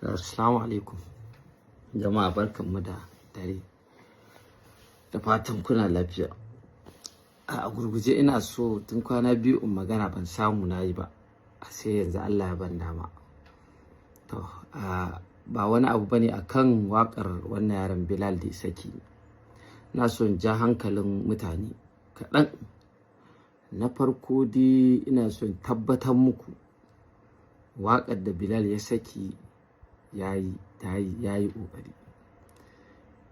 Assalamu alaikum jama'a, barkanmu da dare, da fatan kuna lafiya. A gurguje ina so tun kwana biyu in magana ban samu nayi ba, sai yanzu Allah ya ban dama. To ba wani abu bane akan wakar wannan yaron Bilal da saki. Ina so in ja hankalin mutane kaɗan. Na farko dai ina so in tabbatar muku wakar da Bilal ya saki yayi kokari.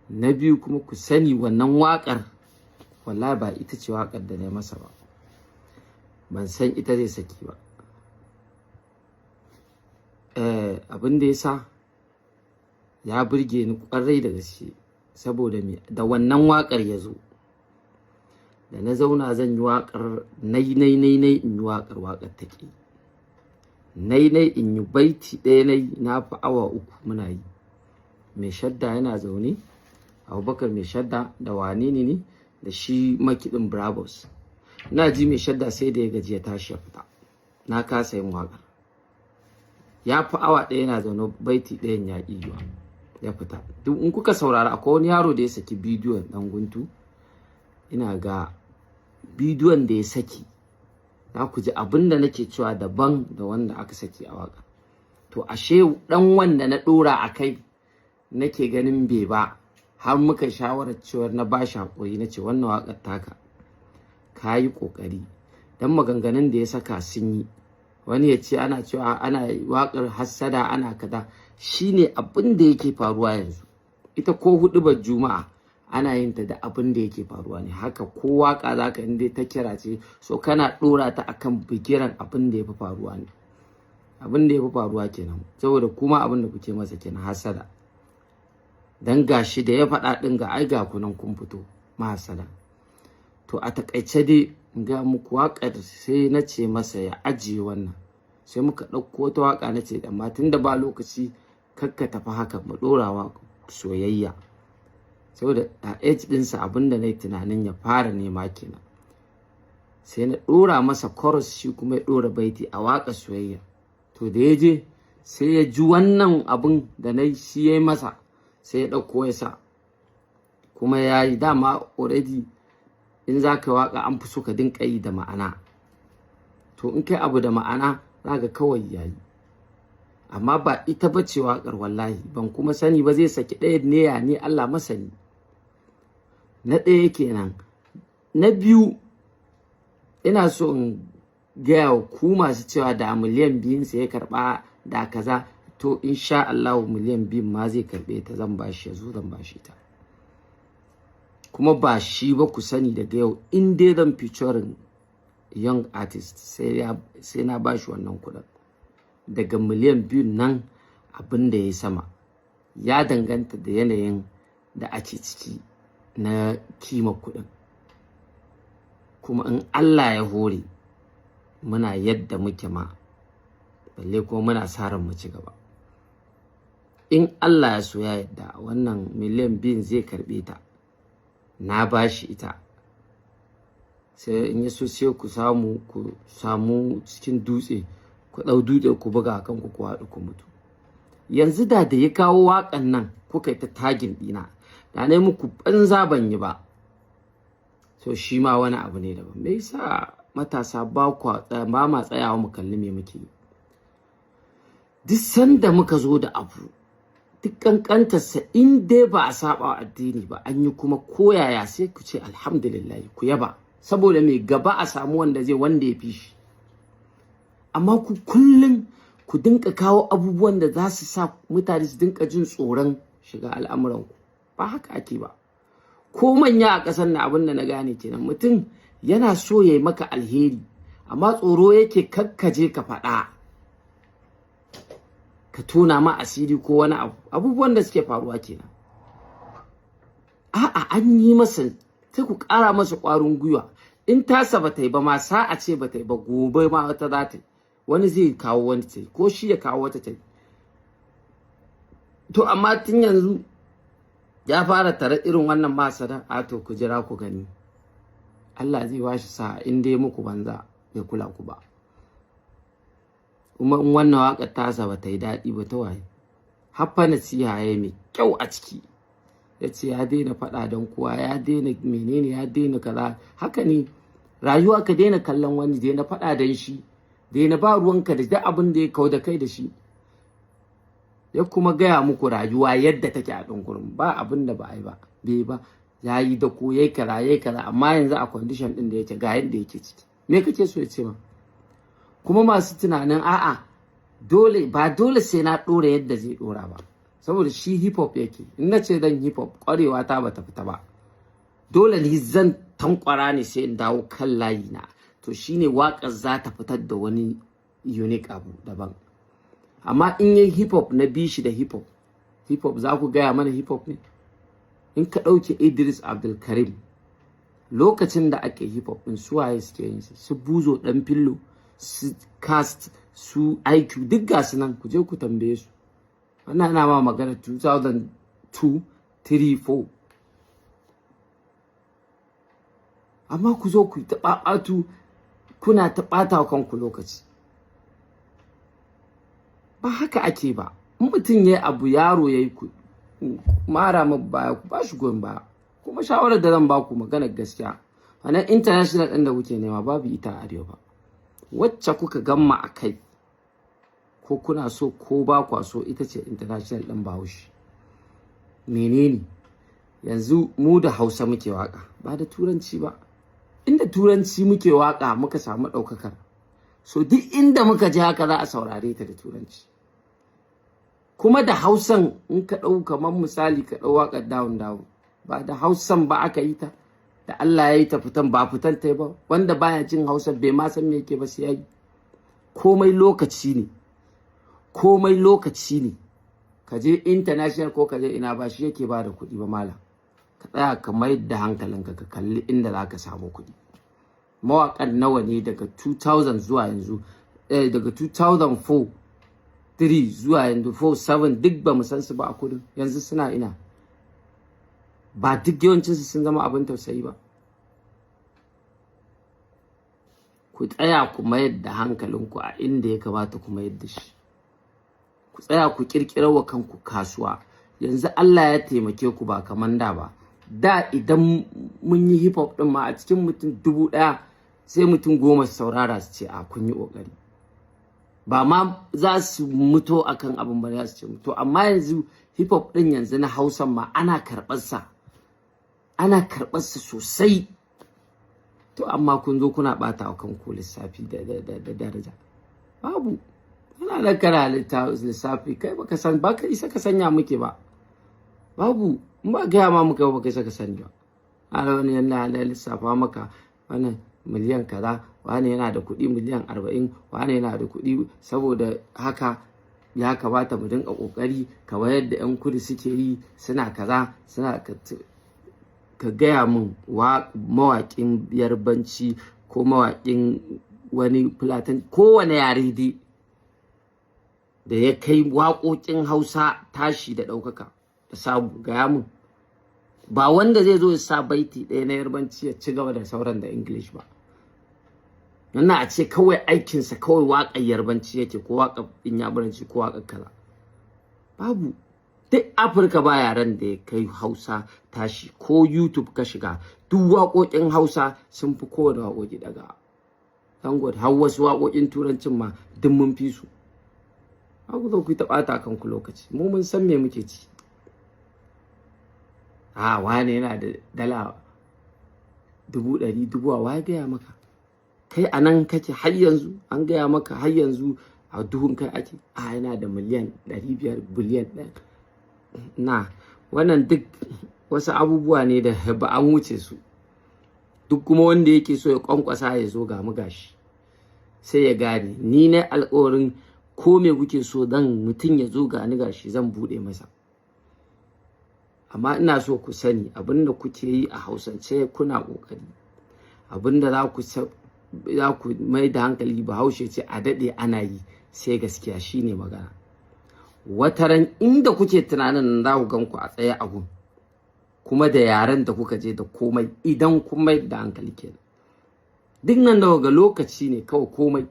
Na biyu kuma ku sani wannan wakar wallahi ba ita ce wakar da na masa ba, ban san ita zai saki ba. Abin da yasa ya burge ni kwarai da gaske saboda me da wannan wakar ya zo. Da na zauna zan yi wakar nai in yi wakar take nai in yi baiti ɗaya na fi awa 3 muna yi. Mai shadda yana zaune, Abubakar mai shadda da wane ne da shi makiɗin Bravos. Ina ji mai shadda sai da ya gaji ya tashi ya fita, na kasa yin wakar. Ya fi awa 1 yana zaune, baiti ɗayan ya ƙi ya fita. Duk in kuka saurara akwai wani yaro da ya saki bidiyon ɗan guntu, ina ga bidiyon da ya saki za ku ji abin da nake cewa daban da wanda aka saki a waka. To ashe dan wanda na dora a kai nake ganin bai ba, har muka shawarar cewa na ba shi hakuri na ce wannan wakar taka ka yi kokari. Dan maganganun da ya saka sun yi, wani ya ce ana cewa ana wakar hassada ana kaza, shine abin da yake faruwa yanzu. Ita ko hudubar juma'a ana yin ta da abin da yake faruwa ne, haka ko waka zaka inda ta kira ce so kana dora ta akan bigiran abin da yafi faruwa ne. Abin da yafi faruwa kenan, saboda kuma abin da kuke masa kenan hasada. Dan gashi da ya faɗa din ga ai ga kunan kun fito mahasada. To a takaice dai in ga muku wakar sai na ce masa ya ajiye wannan, sai muka ɗauko ta waka na ce amma tunda ba lokaci kakka tafi haka mu dorawa soyayya, saboda a age ɗinsa abinda na yi tunanin ya fara nema kenan. Sai na ɗora masa chorus, shi kuma ya ɗora baiti a waƙa soyayya. To da ya je sai ya ji wannan abin da na yi shi ya yi masa, sai ya ɗauko ya sa. Kuma ya yi dama already in za ka waƙa an fi so ka dinka yi da ma'ana. To in kai abu da ma'ana za ka kawai ya yi. Amma ba ita ba ce waƙar wallahi, ban kuma sani ba zai saki ɗaya ne ya ne Allah masani. Na ɗaya kenan. Na biyu ina so in gaya wa ku masu cewa da miliyan 2 sai ya karɓa da kaza, to insha Allah miliyan 2 ma zai karɓe ta, zan bashi yazo zan bashi ta. Kuma ba shi ba ku sani daga yau in dai zan featuring young artist sai na bashi wannan kuɗin. Daga miliyan 2 nan abin da ya sama ya danganta da yanayin da ake ciki na kima kuɗin. Kuma in Allah ya hore muna yadda muke ma, balle kuma muna sa ran mu ci gaba. In Allah ya so ya yadda wannan miliyan 2 zai karɓe ta, na bashi ita. Sai in yaso sai ku samu cikin dutse, ku ɗau dutse ku buga a kanku ku haɗu ku mutu. Yanzu da ya kawo waƙan nan kuka yi ta tagin ɗina, da na yi muku banza ban yi ba. So shi ma wani abu ne daban. Me yasa matasa ba ma tsayawa mu kalli me muke yi? Duk sanda muka zo da abu, duk kankantarsa in dai ba a saba addini ba, an yi kuma koyaya sai ku ce alhamdulillah ku yaba, saboda me gaba a samu wanda ya fi shi. Amma ku kullum ku dinka kawo abubuwan da za su sa mutane su dinka jin tsoron shiga al'amuranku. Ba haka ake ba. Ko manya a ƙasar na abin da na gane kenan, mutum yana so ya yi maka alheri amma tsoro yake kakkaje ka faɗa, ka tona ma asiri ko wani abubuwan da suke faruwa kenan. A'a, an yi masa sai ku ƙara masa ƙwarin gwiwa. In tasa ba ta yi ba ma sa'a ce ba ta yi ba, gobe ma wata za ta yi, wani zai kawo wani ta yi, ko shi ya kawo wata ta yi. To amma tun yanzu ya fara tare irin wannan masada, a to ku jira ku gani. Allah zai bashi sa'a in dai muku banza bai kula ku ba. Kuma in wannan waƙar tasa ba ta yi daɗi ba ta waye. haffa nasiha ya mai kyau a ciki, ya ce ya daina faɗa don kowa, ya daina menene, ya daina kaza. Haka ne rayuwa, ka daina kallon wani, daina faɗa don shi, daina ba ruwanka da duk abin da ya kau da kai da shi. Ya kuma gaya muku rayuwa yadda take a ɗungurin, ba abin da ba a yi ba, bai ba, ya yi da ko yayi kaza yayi kaza, amma yanzu a condition ɗin da yake ga yadda yake ciki. Me kake so ya ce ma? Kuma masu tunanin a'a dole ba dole sai na ɗora yadda zai ɗora ba, saboda shi hip hop yake. In na ce dan hip hop ƙwarewa ta bata fita ba, dole ni zan tankwara ne sai in dawo kan layi na, to shine waƙar za ta fitar da wani unique abu daban. Amma in yi hip hop na bi shi da hip hop za ku gaya mana hip hop ne? In ka ɗauke Idris Abdulkarim, lokacin da ake hip hop ɗin su waye suke yin su Buzo ɗan Fillo, su Cast, su IQ, duk gasu nan, ku je ku tambaye su. Wannan ana ma magana 2002, 3, 4. Amma ku zo ku yi taɓaɓatu, kuna ta ɓata wa kanku lokaci. Ba haka ake ba. In mutum ya yi abu, yaro ya yi, ku mara ma baya, ku ba shi goyon baya. Kuma shawarar da zan ba ku maganar gaskiya, wannan international ɗin da kuke nema babu ita a arewa ba. Wacce kuka gamma a kai, ko kuna so ko ba kwa so, ita ce international ɗin Bahaushe. Menene? Yanzu mu da Hausa muke waka, ba da Turanci ba. Inda Turanci muke waka muka samu ɗaukakar, so duk inda muka je haka za a saurare ta da Turanci. Kuma da Hausan, in ka ɗau kamar misali ka ɗau waƙar Down, ba da Hausan ba aka yi ta, da Allah ya yi ta fitan, ba fitan ta ba. Wanda baya jin Hausa bai ma san me yake ba sai yayi. Komai lokaci ne, komai lokaci ne. Ka je international ko ka je ina, ba shi yake ba da kuɗi ba malam. Ka tsaya ka mayar da hankalinka, ka kalli inda za ka samu kuɗi. Mawaƙan nawa ne daga 2000 zuwa yanzu, daga 2004, 3 zuwa yanzu 4, 7, duk ba mu san su ba a kudin, yanzu suna ina? Ba duk yawancinsu sun zama abin tausayi ba? Ku tsaya ku mayar da hankalinku a inda ya kamata ku mayar da shi. Ku tsaya ku ƙirƙirar wa kanku kasuwa. Yanzu Allah ya taimake ku ba kamar da ba. Da idan mun yi hip hop ɗin ma, a cikin mutum 1000 sai mutum 10 saurara su ce a kun yi ƙoƙari. Ba ma za su mutu akan abin ba, za su ce mutu. Amma yanzu hip hop ɗin yanzu na Hausa ma ana karɓarsa, ana karɓarsa sosai. To amma kun zo kuna ɓata wa kanku lissafi da daraja. Babu, ana da kana lissafi, kai baka san, baka isa ka sanya muke ba. Babu, in ba gaya ma muka baka isa ka sani ba. Ana wani yana lissafa maka wannan miliyan kaza, wani yana da kuɗi miliyan 40, wani yana da kuɗi, saboda haka ya kamata mu dinga ƙoƙari kamar yadda 'yan kudu suke yi, suna kaza, suna ka gaya min mawaƙin Yarbanci ko mawaƙin wani Fulatan, kowane yare dai da ya kai waƙoƙin Hausa tashi da ɗaukaka da samu, gaya min. Ba wanda zai zo ya sa baiti ɗaya na Yarbanci ya ci gaba da sauran da English ba. Wannan a ce kawai aikinsa kawai waƙar Yarbanci yake, ko waƙar Inyamuranci, ko waƙar kaza. Babu. Duk Afirka ba yaren da ya kai Hausa tashi. Ko YouTube ka shiga, duk waƙoƙin Hausa sun fi kowane waƙoƙi daga. Thank God, har wasu waƙoƙin Turancin ma duk mun fi su. Ku zo ku ta ɓata kanku lokaci. Mu mun san me muke ci. Wane yana da dala 100,000, 1000, wa ya gaya maka? Kai a nan kake har yanzu, an gaya maka har yanzu a duhun kai ake. Yana da miliyan 500, biliyan 1. Na wannan duk wasu abubuwa ne da ba an wuce su. Duk kuma wanda yake so ya kwankwasa ya zo ga mu gashi, sai ya gane ni na alƙawarin ko me kuke so dan mutum ya zo ga ni gashi zan bude masa. Amma ina so ku sani abinda kuke yi a Hausance kuna kokari, abinda za ku mai da hankali. Bahaushe ce a dade ana yi sai gaskiya, shine magana. Wataran inda kuke tunanin za ku ganku a tsaye a gun, kuma da yaren da kuka je da komai, idan kun mai da hankali kenan. Duk nan da ga lokaci ne kawai komai.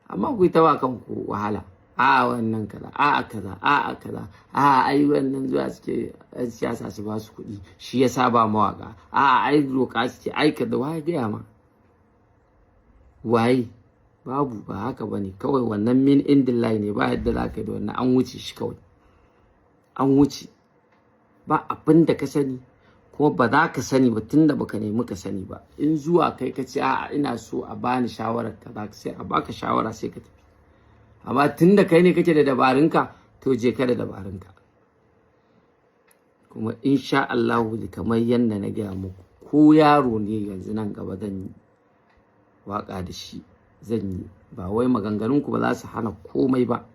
Amma ku yi ta ba kanku wahala. a wannan kaza a kaza a kaza a ai wannan zuwa suke siyasa su ba su kuɗi shi yasa ba mawaka a ai roƙa suke ai kaza waye gaya ma waye babu ba haka bane kawai wannan min indillahi ne ba yadda za ka yi da wannan an wuce shi kawai an wuce ba abin da ka sani kuma ba za ka sani ba tunda baka nemi ka sani ba in zuwa kai ka ce a'a ina so a bani shawarar ka sai a baka shawara sai ka tafi amma tunda kai ne kake da dabarunka to je ka da dabarunka kuma insha Allah kamar yanda na gaya muku ko yaro ne yanzu nan gaba zan yi waka da shi zan yi ba wai maganganunku ba za su hana komai ba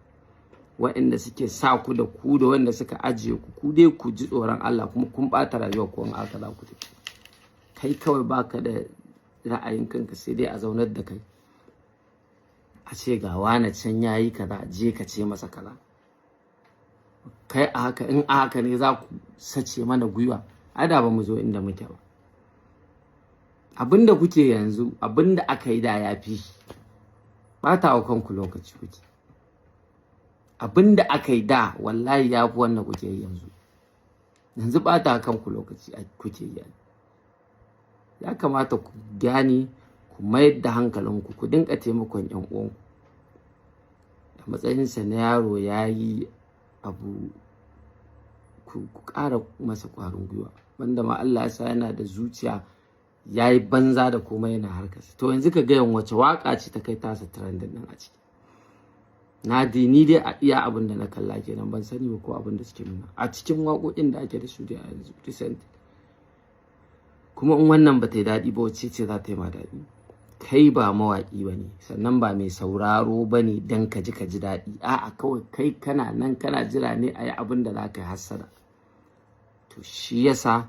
waɗanda suke sa ku da ku da wanda suka ajiye ku dai ku ji tsoron Allah kuma kun ɓata rayuwar ku in aka za ku tafi kai kawai baka da ra'ayin kanka sai dai a zaunar da kai a ce ga wani can yayi kaza je ka ce masa kaza kai a haka in a haka ne za ku sace mana gwiwa ai da ba mu zo inda muke ba abinda kuke yanzu abinda aka yi da yafi ba ta wa kanku lokaci kuke abinda aka yi da wallahi ya fi wannan kuke yi yanzu ba ta kanku lokaci kuke yi ya kamata ku gane ku mayar da hankalinku ku dinga taimakon yan uwanku da matsayinsa na yaro ya yi abu ku ƙara masa ƙwarin gwiwa banda ma Allah ya sa yana da zuciya ya yi banza da komai yana harkarsa to yanzu ka gayan wace waka ce ta kai tasa trending din a ciki ni dai a iya abin da na kalla kenan ban sani ba ko abin da suke nuna a cikin waƙoƙin da ake da su dai a yanzu recent kuma in wannan ba ta yi daɗi ba wacce ce za ta yi ma daɗi kai ba mawaƙi ba ne sannan ba mai sauraro ba ne don ka ji daɗi a'a kawai kai kana nan kana jira ne a yi abin da za ka yi hassada to shi yasa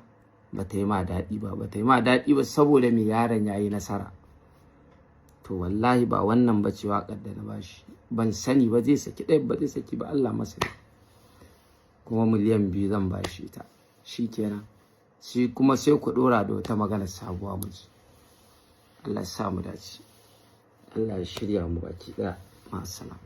ba ta yi ma daɗi ba saboda mai yaron ya yi nasara to wallahi ba wannan ba ce waƙar da na bashi ban sani ba zai saki ɗaya ba zai saki ba Allah masani kuma miliyan 2 zan bashi ta shi kenan shi kuma sai ku ɗora da wata magana sabuwa mu ji Allah ya sa mu dace Allah ya shirya mu baki ɗaya ma'assalam